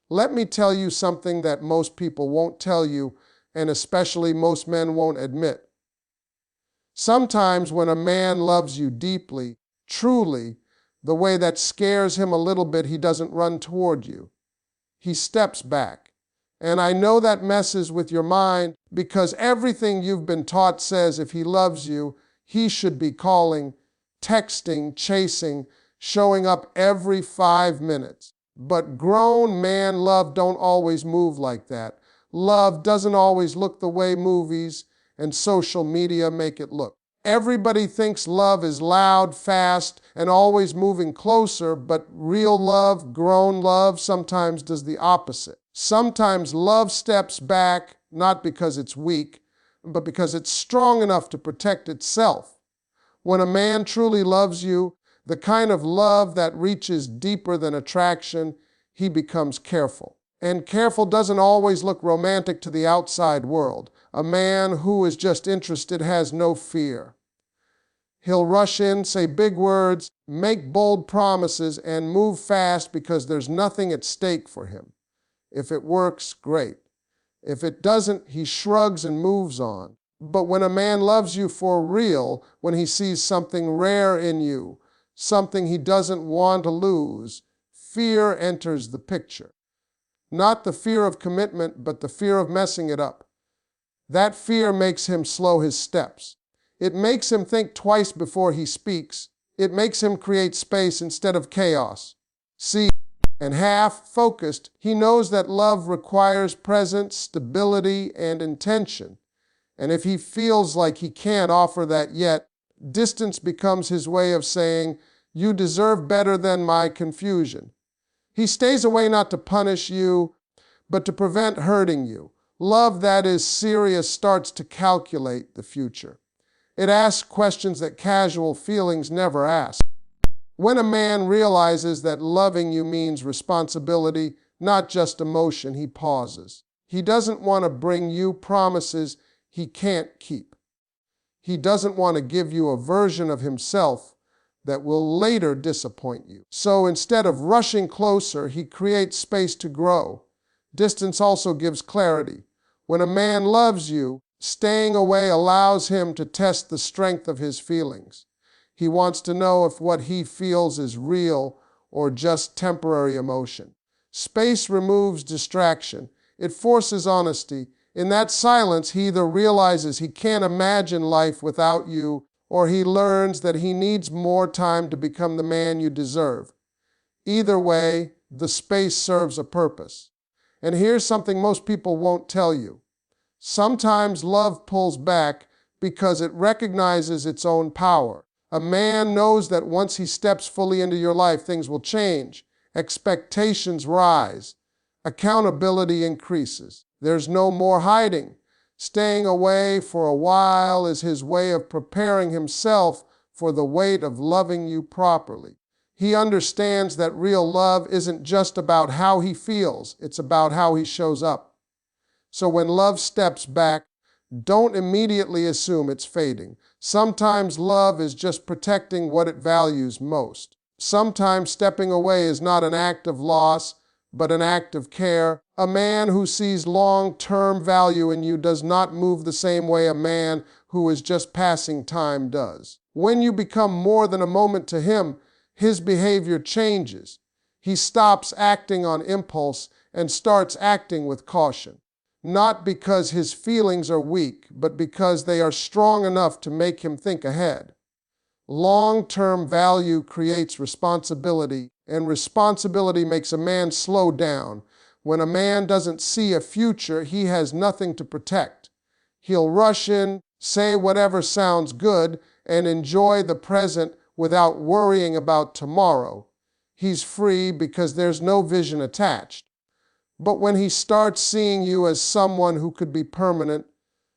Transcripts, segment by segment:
Let me tell you something that most people won't tell you, and especially most men won't admit. Sometimes when a man loves you deeply, truly, the way that scares him a little bit, he doesn't run toward you. He steps back. And I know that messes with your mind because everything you've been taught says if he loves you, he should be calling, texting, chasing, showing up every 5 minutes. But grown man love don't always move like that. Love doesn't always look the way movies and social media make it look. Everybody thinks love is loud, fast, and always moving closer, but real love, grown love, sometimes does the opposite. Sometimes love steps back, not because it's weak, but because it's strong enough to protect itself. When a man truly loves you, the kind of love that reaches deeper than attraction, he becomes careful. And careful doesn't always look romantic to the outside world. A man who is just interested has no fear. He'll rush in, say big words, make bold promises, and move fast because there's nothing at stake for him. If it works, great. If it doesn't, he shrugs and moves on. But when a man loves you for real, when he sees something rare in you, something he doesn't want to lose, fear enters the picture. Not the fear of commitment, but the fear of messing it up. That fear makes him slow his steps. It makes him think twice before he speaks. It makes him create space instead of chaos. See, and half focused, he knows that love requires presence, stability, and intention. And if he feels like he can't offer that yet, distance becomes his way of saying, "You deserve better than my confusion." He stays away not to punish you, but to prevent hurting you. Love that is serious starts to calculate the future. It asks questions that casual feelings never ask. When a man realizes that loving you means responsibility, not just emotion, he pauses. He doesn't want to bring you promises he can't keep. He doesn't want to give you a version of himself that will later disappoint you. So instead of rushing closer, he creates space to grow. Distance also gives clarity. When a man loves you, staying away allows him to test the strength of his feelings. He wants to know if what he feels is real or just temporary emotion. Space removes distraction. It forces honesty. In that silence, he either realizes he can't imagine life without you, or he learns that he needs more time to become the man you deserve. Either way, the space serves a purpose. And here's something most people won't tell you. Sometimes love pulls back because it recognizes its own power. A man knows that once he steps fully into your life, things will change. Expectations rise. Accountability increases. There's no more hiding. Staying away for a while is his way of preparing himself for the weight of loving you properly. He understands that real love isn't just about how he feels, it's about how he shows up. So when love steps back, don't immediately assume it's fading. Sometimes love is just protecting what it values most. Sometimes stepping away is not an act of loss, but an act of care. A man who sees long-term value in you does not move the same way a man who is just passing time does. When you become more than a moment to him, his behavior changes. He stops acting on impulse and starts acting with caution. Not because his feelings are weak, but because they are strong enough to make him think ahead. Long-term value creates responsibility, and responsibility makes a man slow down. When a man doesn't see a future, he has nothing to protect. He'll rush in, say whatever sounds good, and enjoy the present without worrying about tomorrow. He's free because there's no vision attached. But when he starts seeing you as someone who could be permanent,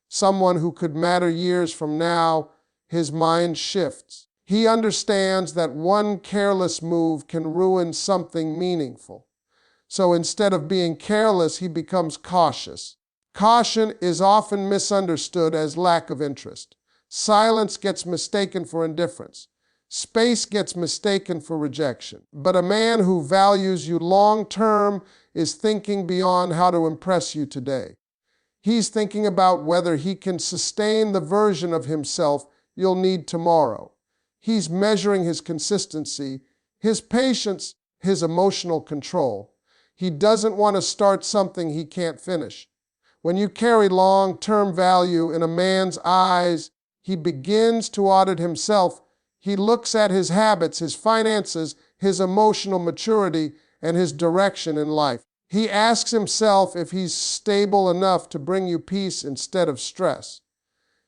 someone who could matter years from now, his mind shifts. He understands that one careless move can ruin something meaningful. So instead of being careless, he becomes cautious. Caution is often misunderstood as lack of interest. Silence gets mistaken for indifference. Space gets mistaken for rejection. But a man who values you long-term is thinking beyond how to impress you today. He's thinking about whether he can sustain the version of himself you'll need tomorrow. He's measuring his consistency, his patience, his emotional control. He doesn't want to start something he can't finish. When you carry long-term value in a man's eyes, he begins to audit himself. He looks at his habits, his finances, his emotional maturity, and his direction in life. He asks himself if he's stable enough to bring you peace instead of stress.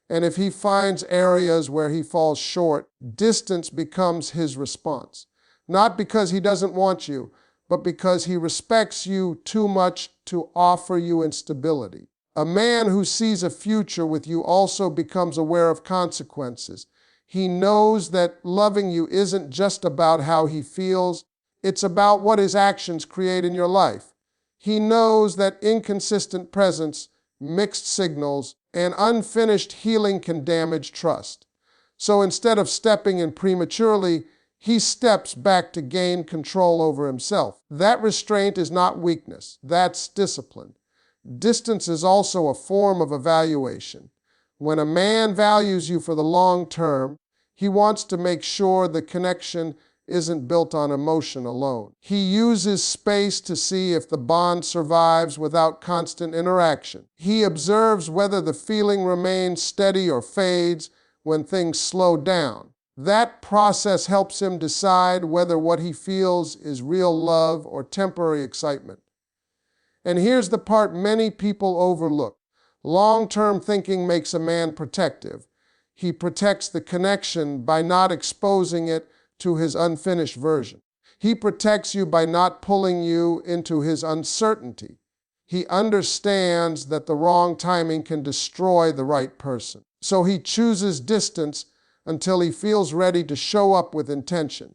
And if he finds areas where he falls short, distance becomes his response. Not because he doesn't want you, but because he respects you too much to offer you instability. A man who sees a future with you also becomes aware of consequences. He knows that loving you isn't just about how he feels, it's about what his actions create in your life. He knows that inconsistent presence, mixed signals, and unfinished healing can damage trust. So instead of stepping in prematurely, he steps back to gain control over himself. That restraint is not weakness, that's discipline. Distance is also a form of evaluation. When a man values you for the long term, he wants to make sure the connection isn't built on emotion alone. He uses space to see if the bond survives without constant interaction. He observes whether the feeling remains steady or fades when things slow down. That process helps him decide whether what he feels is real love or temporary excitement. And here's the part many people overlook. Long-term thinking makes a man protective. He protects the connection by not exposing it to his unfinished version. He protects you by not pulling you into his uncertainty. He understands that the wrong timing can destroy the right person. So he chooses distance until he feels ready to show up with intention.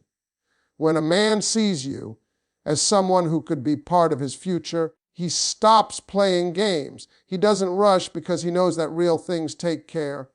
When a man sees you as someone who could be part of his future, he stops playing games. He doesn't rush because he knows that real things take care.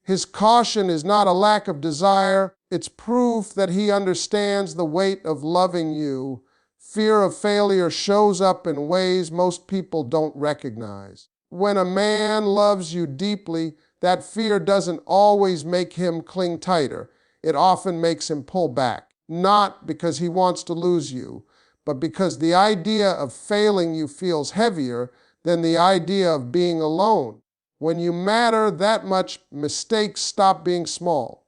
His caution is not a lack of desire, it's proof that he understands the weight of loving you. Fear of failure shows up in ways most people don't recognize. When a man loves you deeply, that fear doesn't always make him cling tighter. It often makes him pull back, not because he wants to lose you, but because the idea of failing you feels heavier than the idea of being alone. When you matter that much, mistakes stop being small.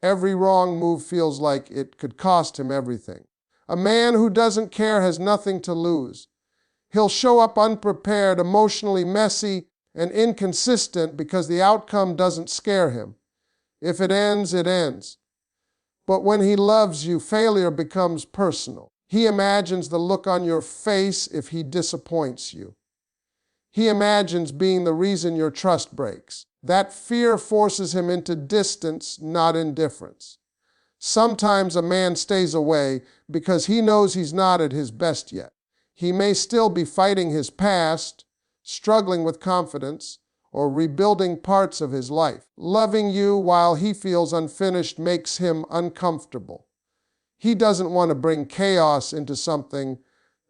Every wrong move feels like it could cost him everything. A man who doesn't care has nothing to lose. He'll show up unprepared, emotionally messy, and inconsistent because the outcome doesn't scare him. If it ends, it ends. But when he loves you, failure becomes personal. He imagines the look on your face if he disappoints you. He imagines being the reason your trust breaks. That fear forces him into distance, not indifference. Sometimes a man stays away because he knows he's not at his best yet. He may still be fighting his past, struggling with confidence, or rebuilding parts of his life. Loving you while he feels unfinished makes him uncomfortable. He doesn't want to bring chaos into something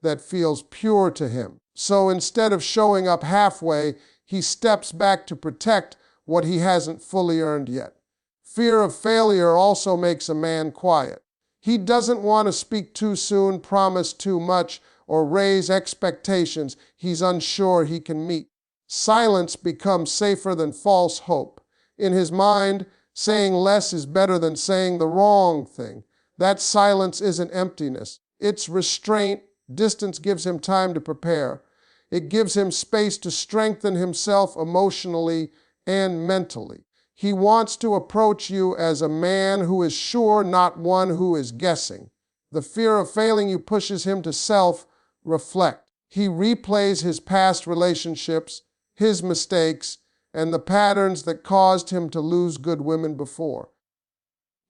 that feels pure to him. So instead of showing up halfway, he steps back to protect what he hasn't fully earned yet. Fear of failure also makes a man quiet. He doesn't want to speak too soon, promise too much, or raise expectations he's unsure he can meet. Silence becomes safer than false hope. In his mind, saying less is better than saying the wrong thing. That silence isn't emptiness. It's restraint. Distance gives him time to prepare. It gives him space to strengthen himself emotionally and mentally. He wants to approach you as a man who is sure, not one who is guessing. The fear of failing you pushes him to self-reflect. He replays his past relationships, his mistakes, and the patterns that caused him to lose good women before.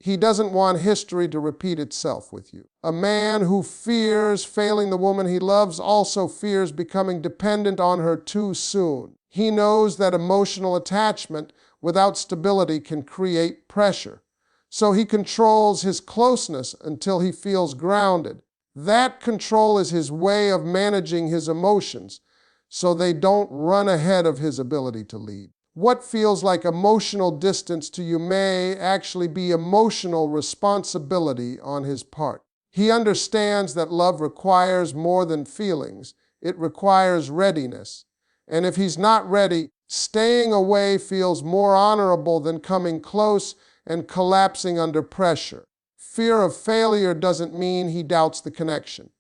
He doesn't want history to repeat itself with you. A man who fears failing the woman he loves also fears becoming dependent on her too soon. He knows that emotional attachment without stability can create pressure. So he controls his closeness until he feels grounded. That control is his way of managing his emotions so they don't run ahead of his ability to lead. What feels like emotional distance to you may actually be emotional responsibility on his part. He understands that love requires more than feelings. It requires readiness. And if he's not ready, staying away feels more honorable than coming close and collapsing under pressure. Fear of failure doesn't mean he doubts the connection.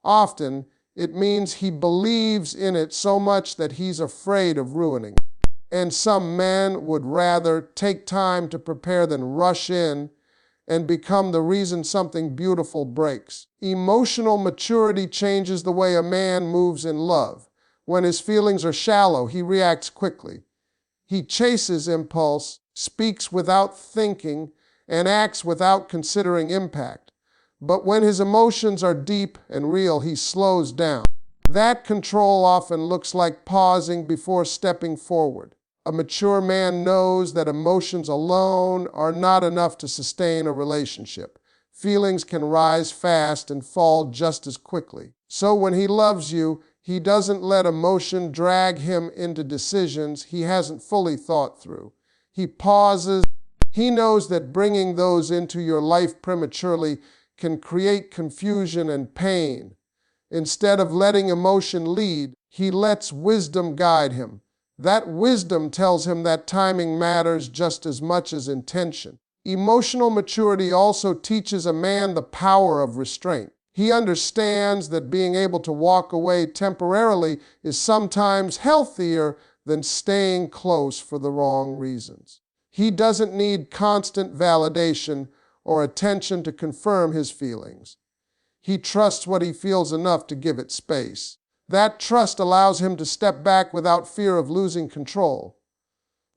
Often, it means he believes in it so much that he's afraid of ruining it. And some men would rather take time to prepare than rush in and become the reason something beautiful breaks. Emotional maturity changes the way a man moves in love. When his feelings are shallow, he reacts quickly. He chases impulse, speaks without thinking, and acts without considering impact. But when his emotions are deep and real, he slows down. That control often looks like pausing before stepping forward. A mature man knows that emotions alone are not enough to sustain a relationship. Feelings can rise fast and fall just as quickly. So when he loves you, he doesn't let emotion drag him into decisions he hasn't fully thought through. He pauses. He knows that bringing those into your life prematurely can create confusion and pain. Instead of letting emotion lead, he lets wisdom guide him. That wisdom tells him that timing matters just as much as intention. Emotional maturity also teaches a man the power of restraint. He understands that being able to walk away temporarily is sometimes healthier than staying close for the wrong reasons. He doesn't need constant validation or attention to confirm his feelings. He trusts what he feels enough to give it space. That trust allows him to step back without fear of losing control.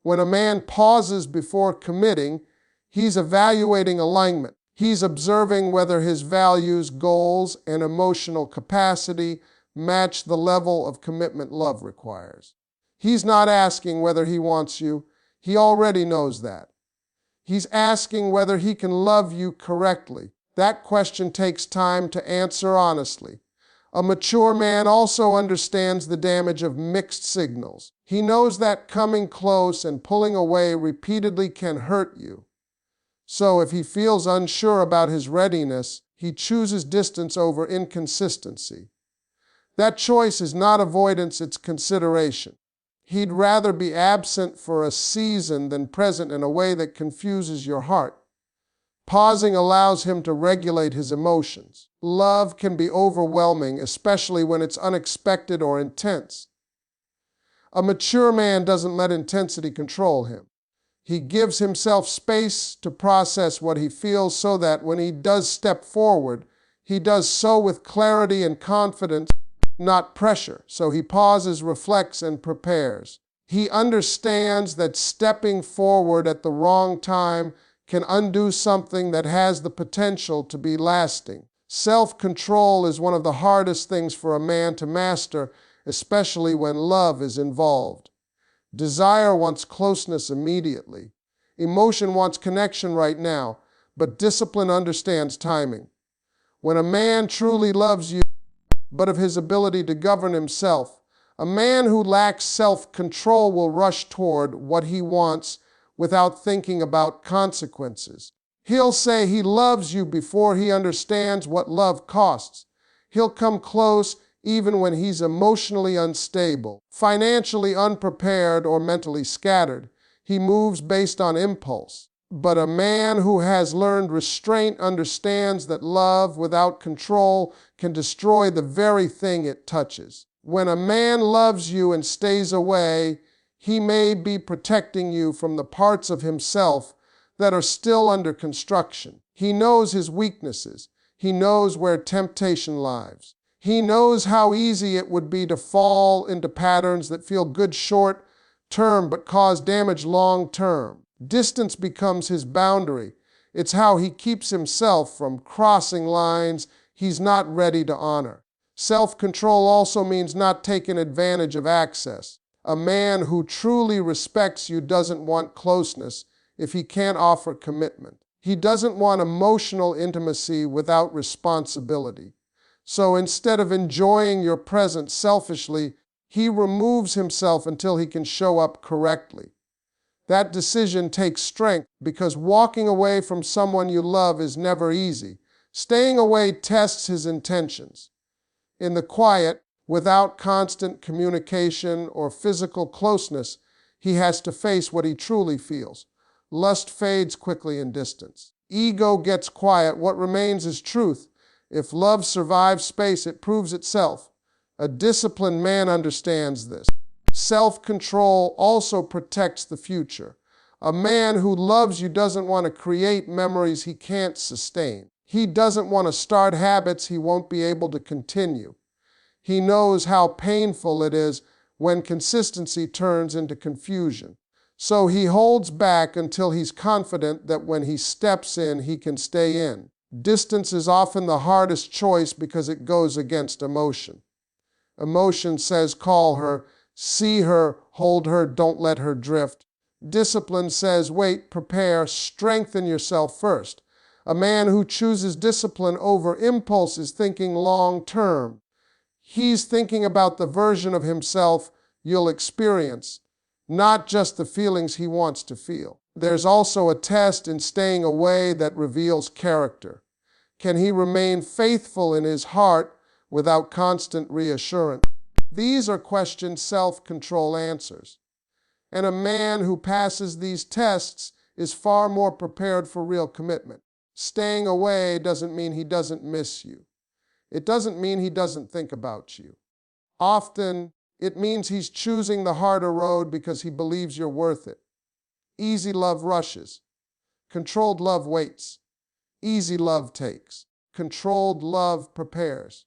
When a man pauses before committing, he's evaluating alignment. He's observing whether his values, goals, and emotional capacity match the level of commitment love requires. He's not asking whether he wants you. He already knows that. He's asking whether he can love you correctly. That question takes time to answer honestly. A mature man also understands the damage of mixed signals. He knows that coming close and pulling away repeatedly can hurt you. So if he feels unsure about his readiness, he chooses distance over inconsistency. That choice is not avoidance, it's consideration. He'd rather be absent for a season than present in a way that confuses your heart. Pausing allows him to regulate his emotions. Love can be overwhelming, especially when it's unexpected or intense. A mature man doesn't let intensity control him. He gives himself space to process what he feels so that when he does step forward, he does so with clarity and confidence, not pressure. So he pauses, reflects, and prepares. He understands that stepping forward at the wrong time can undo something that has the potential to be lasting. Self-control is one of the hardest things for a man to master, especially when love is involved. Desire wants closeness immediately. Emotion wants connection right now, but discipline understands timing. When a man truly loves you, but of his ability to govern himself, a man who lacks self-control will rush toward what he wants without thinking about consequences. He'll say he loves you before he understands what love costs. He'll come close even when he's emotionally unstable, financially unprepared, or mentally scattered. He moves based on impulse. But a man who has learned restraint understands that love without control can destroy the very thing it touches. When a man loves you and stays away, he may be protecting you from the parts of himself that are still under construction. He knows his weaknesses. He knows where temptation lies. He knows how easy it would be to fall into patterns that feel good short-term but cause damage long-term. Distance becomes his boundary. It's how he keeps himself from crossing lines he's not ready to honor. Self-control also means not taking advantage of access. A man who truly respects you doesn't want closeness if he can't offer commitment. He doesn't want emotional intimacy without responsibility. So instead of enjoying your presence selfishly, he removes himself until he can show up correctly. That decision takes strength because walking away from someone you love is never easy. Staying away tests his intentions. In the quiet, without constant communication or physical closeness, he has to face what he truly feels. Lust fades quickly in distance. Ego gets quiet. What remains is truth. If love survives space, it proves itself. A disciplined man understands this. Self-control also protects the future. A man who loves you doesn't want to create memories he can't sustain. He doesn't want to start habits he won't be able to continue. He knows how painful it is when consistency turns into confusion. So he holds back until he's confident that when he steps in, he can stay in. Distance is often the hardest choice because it goes against emotion. Emotion says call her, see her, hold her, don't let her drift. Discipline says wait, prepare, strengthen yourself first. A man who chooses discipline over impulse is thinking long term. He's thinking about the version of himself you'll experience, not just the feelings he wants to feel. There's also a test in staying away that reveals character. Can he remain faithful in his heart without constant reassurance? These are questions self-control answers. And a man who passes these tests is far more prepared for real commitment. Staying away doesn't mean he doesn't miss you. It doesn't mean he doesn't think about you. Often, it means he's choosing the harder road because he believes you're worth it. Easy love rushes. Controlled love waits. Easy love takes. Controlled love prepares.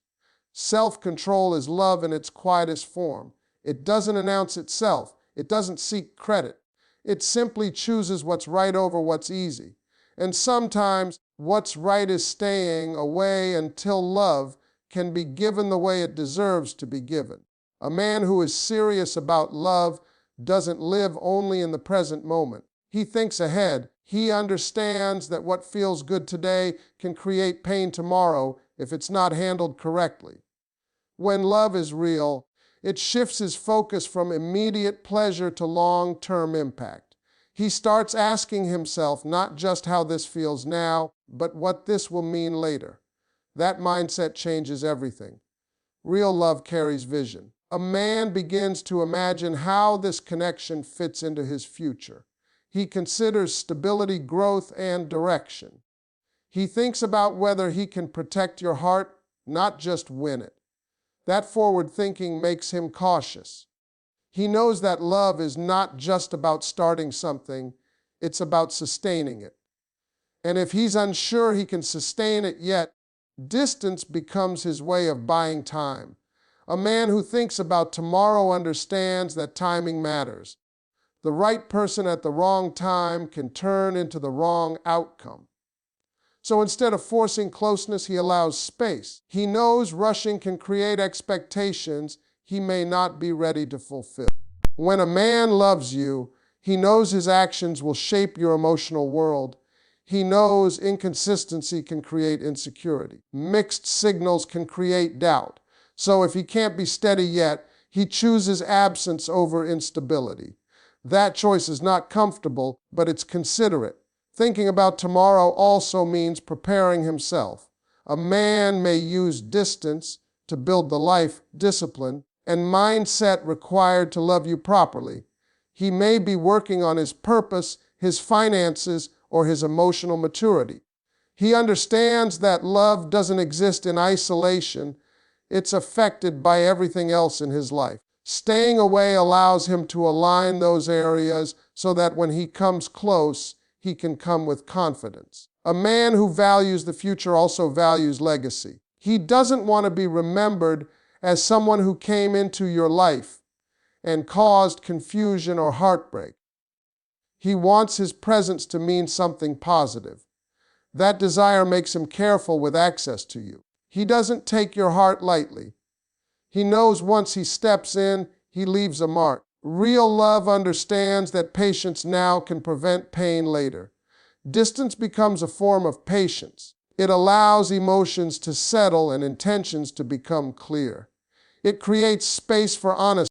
Self-control is love in its quietest form. It doesn't announce itself. It doesn't seek credit. It simply chooses what's right over what's easy. And sometimes what's right is staying away until love can be given the way it deserves to be given. A man who is serious about love doesn't live only in the present moment. He thinks ahead. He understands that what feels good today can create pain tomorrow if it's not handled correctly. When love is real, it shifts his focus from immediate pleasure to long-term impact. He starts asking himself not just how this feels now, but what this will mean later. That mindset changes everything. Real love carries vision. A man begins to imagine how this connection fits into his future. He considers stability, growth, and direction. He thinks about whether he can protect your heart, not just win it. That forward thinking makes him cautious. He knows that love is not just about starting something, it's about sustaining it. And if he's unsure he can sustain it yet, distance becomes his way of buying time. A man who thinks about tomorrow understands that timing matters. The right person at the wrong time can turn into the wrong outcome. So instead of forcing closeness, he allows space. He knows rushing can create expectations he may not be ready to fulfill. When a man loves you, he knows his actions will shape your emotional world. He knows inconsistency can create insecurity. Mixed signals can create doubt. So if he can't be steady yet, he chooses absence over instability. That choice is not comfortable, but it's considerate. Thinking about tomorrow also means preparing himself. A man may use distance to build the life, discipline, and mindset required to love you properly. He may be working on his purpose, his finances, or his emotional maturity. He understands that love doesn't exist in isolation. It's affected by everything else in his life. Staying away allows him to align those areas so that when he comes close, he can come with confidence. A man who values the future also values legacy. He doesn't want to be remembered as someone who came into your life and caused confusion or heartbreak. He wants his presence to mean something positive. That desire makes him careful with access to you. He doesn't take your heart lightly. He knows once he steps in, he leaves a mark. Real love understands that patience now can prevent pain later. Distance becomes a form of patience. It allows emotions to settle and intentions to become clear. It creates space for honesty.